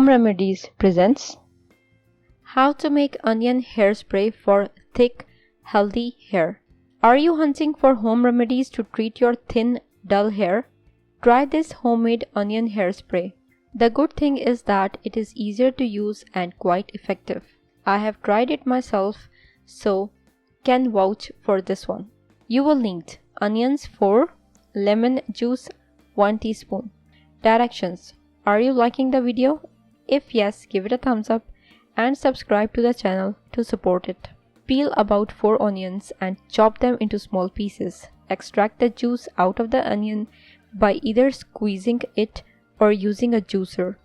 Home Remedies presents How to make onion hairspray for thick, healthy hair. Are you hunting for home remedies to treat your thin, dull hair? Try this homemade onion hairspray. The good thing is that it is easier to use and quite effective. I have tried it myself, so can vouch for this one. You will need onions 4, lemon juice 1 teaspoon. Directions. Are you liking the video? If yes, give it a thumbs up and subscribe to the channel to support it. Peel about 4 onions and chop them into small pieces. Extract the juice out of the onion by either squeezing it or using a juicer.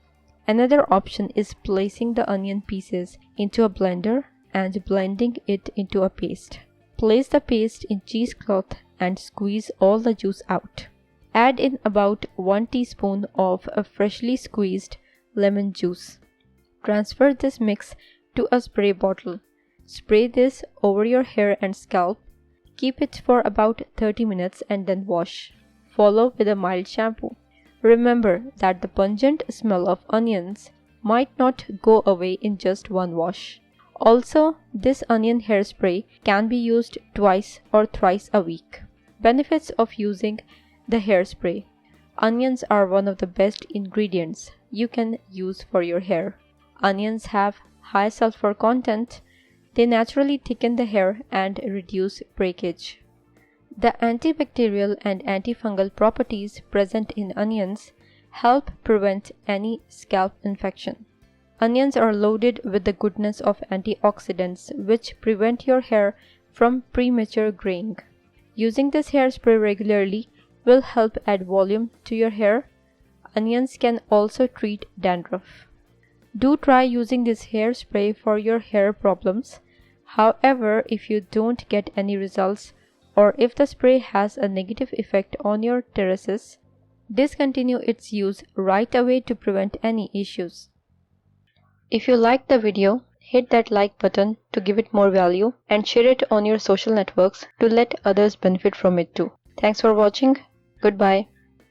Another option is placing the onion pieces into a blender and blending it into a paste. Place the paste in cheesecloth and squeeze all the juice out. Add in about 1 teaspoon of a freshly squeezed lemon juice. Transfer this mix to a spray bottle. Spray this over your hair and scalp. Keep it for about 30 minutes and then wash. Follow with a mild shampoo. Remember that the pungent smell of onions might not go away in just one wash. Also, this onion hairspray can be used twice or thrice a week. Benefits of using the hairspray. Onions are one of the best ingredients you can use for your hair. Onions have high sulfur content. They naturally thicken the hair and reduce breakage. The antibacterial and antifungal properties present in onions help prevent any scalp infection. Onions are loaded with the goodness of antioxidants which prevent your hair from premature graying. Using this hairspray regularly will help add volume to your hair. Onions can also treat dandruff. Do try using this hairspray for your hair problems. However, if you don't get any results or if the spray has a negative effect on your terraces, discontinue its use right away to prevent any issues. If you liked the video, hit that like button to give it more value and share it on your social networks to let others benefit from it too. Thanks for watching. Goodbye.